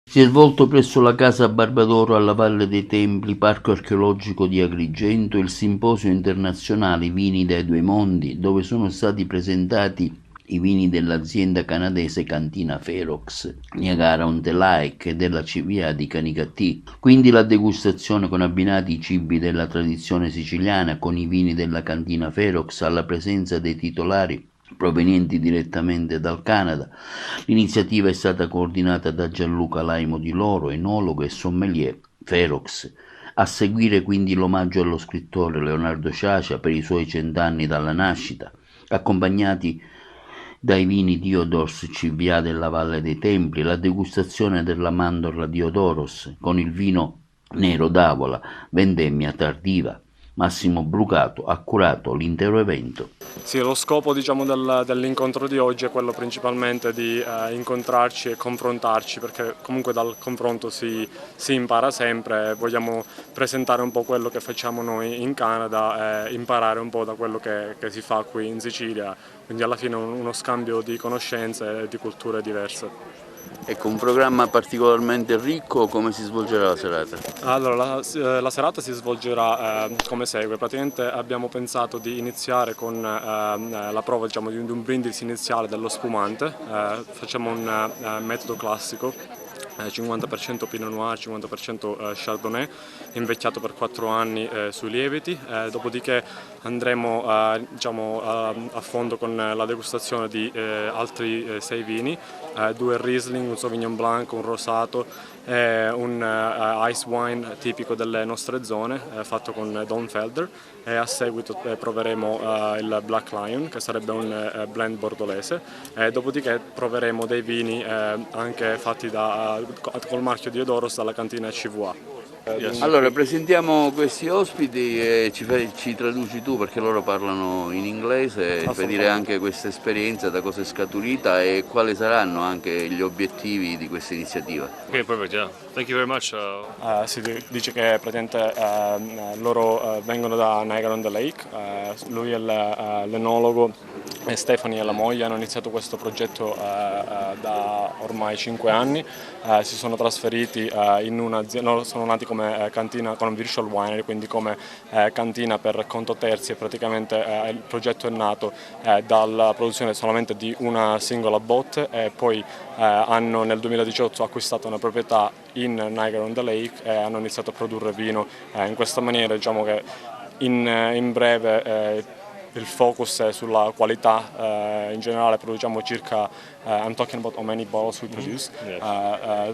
Si è svolto presso la Casa Barbadoro alla Valle dei Templi, Parco archeologico di Agrigento, il simposio internazionale Vini dai Due Mondi, dove sono stati presentati i vini dell'azienda canadese Cantina Ferox, Niagara-on-the-Lake e della CVA di Canicattì. Quindi la degustazione con abbinati i cibi della tradizione siciliana con i vini della Cantina Ferox alla presenza dei titolari provenienti direttamente dal Canada. L'iniziativa è stata coordinata da Gianluca Laimo di Loro, enologo e sommelier Ferox. A seguire quindi l'omaggio allo scrittore Leonardo Sciascia per i suoi 100 anni dalla nascita, accompagnati dai vini Diodoros CVA della Valle dei Templi, la degustazione della mandorla Diodoros con il vino nero d'Avola, vendemmia tardiva. Massimo Brucato ha curato l'intero evento. Sì, lo scopo dell'incontro di oggi è quello principalmente di incontrarci e confrontarci, perché comunque dal confronto si impara sempre. Vogliamo presentare un po' quello che facciamo noi in Canada e imparare un po' da quello che si fa qui in Sicilia, quindi alla fine uno scambio di conoscenze e di culture diverse. Ecco, un programma particolarmente ricco, come si svolgerà la serata? Allora, la serata si svolgerà come segue. Praticamente abbiamo pensato di iniziare con la prova, diciamo, di un brindisi iniziale dello spumante. Facciamo un metodo classico, 50% Pinot Noir, 50% Chardonnay, invecchiato per 4 anni sui lieviti. Dopodiché andremo diciamo, a fondo con la degustazione di altri 6 vini, 2 Riesling, un Sauvignon Blanc, un Rosato e un ice wine tipico delle nostre zone, fatto con Don Felder, e a seguito proveremo il Black Lion, che sarebbe un blend bordolese, e dopodiché proveremo dei vini anche fatti col marchio Diodoros dalla cantina CVA. Allora, presentiamo questi ospiti e ci traduci tu, perché loro parlano in inglese, e fai dire anche questa esperienza, da cosa è scaturita e quali saranno anche gli obiettivi di questa iniziativa. Okay, perfect. Yeah, thank you very much. Si dice che praticamente loro vengono da Niagara-on-the-Lake, lui è l'enologo e Stephanie è la moglie, hanno iniziato questo progetto da ormai 5 anni, si sono trasferiti in un'azienda, loro sono nati come cantina, con un virtual winery, quindi come cantina per conto terzi, e praticamente il progetto è nato dalla produzione solamente di una singola botte, e poi hanno nel 2018 acquistato una proprietà in Niagara-on-the-Lake e hanno iniziato a produrre vino in questa maniera. Diciamo che in breve il focus è sulla qualità. In generale produciamo circa, I'm talking about how many bottles we produce,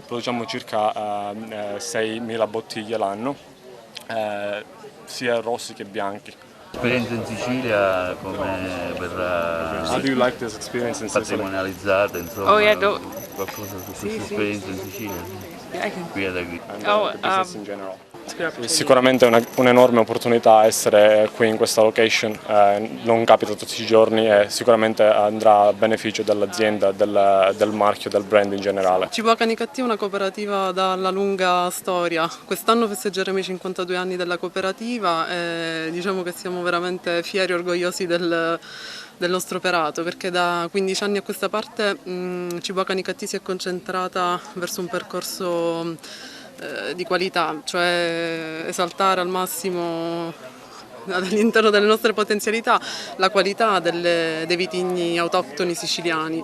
produciamo circa 6.000 bottiglie l'anno, sia rossi che bianchi. L'esperienza in Sicilia come verrà How do you like this experience in Sicily? patrimonializzata, insomma, Oh, yeah, qualcosa su questa sì. esperienza in Sicilia? Yeah, I can. Qui ad Agri. The business in general. Sicuramente è un'enorme opportunità essere qui in questa location, non capita tutti i giorni e sicuramente andrà a beneficio dell'azienda, del marchio, del brand in generale. CVA Canicattì è una cooperativa dalla lunga storia. Quest'anno festeggeremo i 52 anni della cooperativa e diciamo che siamo veramente fieri e orgogliosi del nostro operato, perché da 15 anni a questa parte CVA Canicattì si è concentrata verso un percorso di qualità, cioè esaltare al massimo all'interno delle nostre potenzialità la qualità dei vitigni autoctoni siciliani.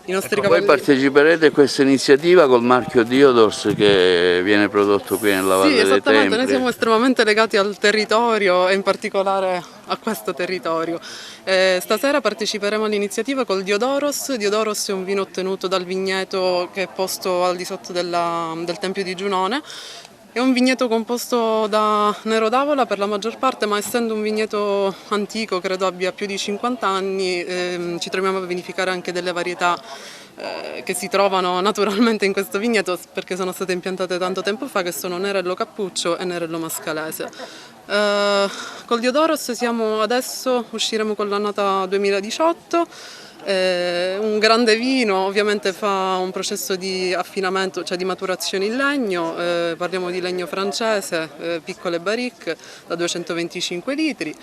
I nostri Voi parteciperete a questa iniziativa col marchio Diodoros che viene prodotto qui nella Valle Sì, dei esattamente, Templi. noi siamo estremamente legati al territorio e in particolare a questo territorio. Stasera parteciperemo all'iniziativa col Diodoros. Diodoros è un vino ottenuto dal vigneto che è posto al di sotto del Tempio di Giunone. È un vigneto composto da Nero d'Avola per la maggior parte, ma essendo un vigneto antico, credo abbia più di 50 anni, ci troviamo a vinificare anche delle varietà che si trovano naturalmente in questo vigneto perché sono state impiantate tanto tempo fa, che sono Nerello Cappuccio e Nerello Mascalese. Col Diodoros usciremo con l'annata 2018. Un grande vino ovviamente fa un processo di affinamento, cioè di maturazione in legno, parliamo di legno francese, piccole barrique da 225 litri,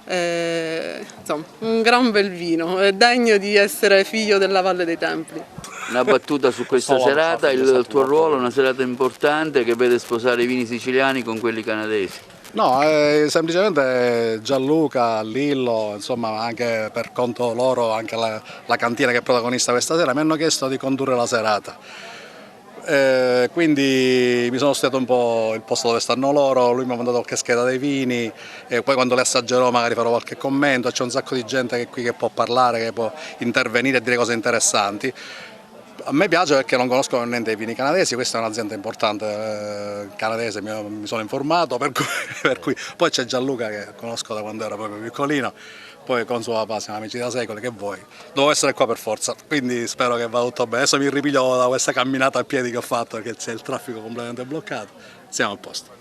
insomma un gran bel vino, degno di essere figlio della Valle dei Templi. Una battuta su questa serata, il tuo ruolo è una serata importante che vede sposare i vini siciliani con quelli canadesi. No, semplicemente Gianluca, Lillo, insomma anche per conto loro, anche la cantina che è protagonista questa sera, mi hanno chiesto di condurre la serata. Quindi mi sono studiato un po' il posto dove stanno loro, lui mi ha mandato qualche scheda dei vini e poi quando le assaggerò magari farò qualche commento, c'è un sacco di gente qui che può parlare, che può intervenire e dire cose interessanti. A me piace perché non conosco niente dei vini canadesi, questa è un'azienda importante canadese, mi sono informato, per cui poi c'è Gianluca che conosco da quando ero proprio piccolino, poi con suo papà siamo amici da secoli, che vuoi, devo essere qua per forza, quindi spero che vada tutto bene. Adesso mi ripiglio da questa camminata a piedi che ho fatto perché c'è il traffico completamente bloccato, siamo a posto.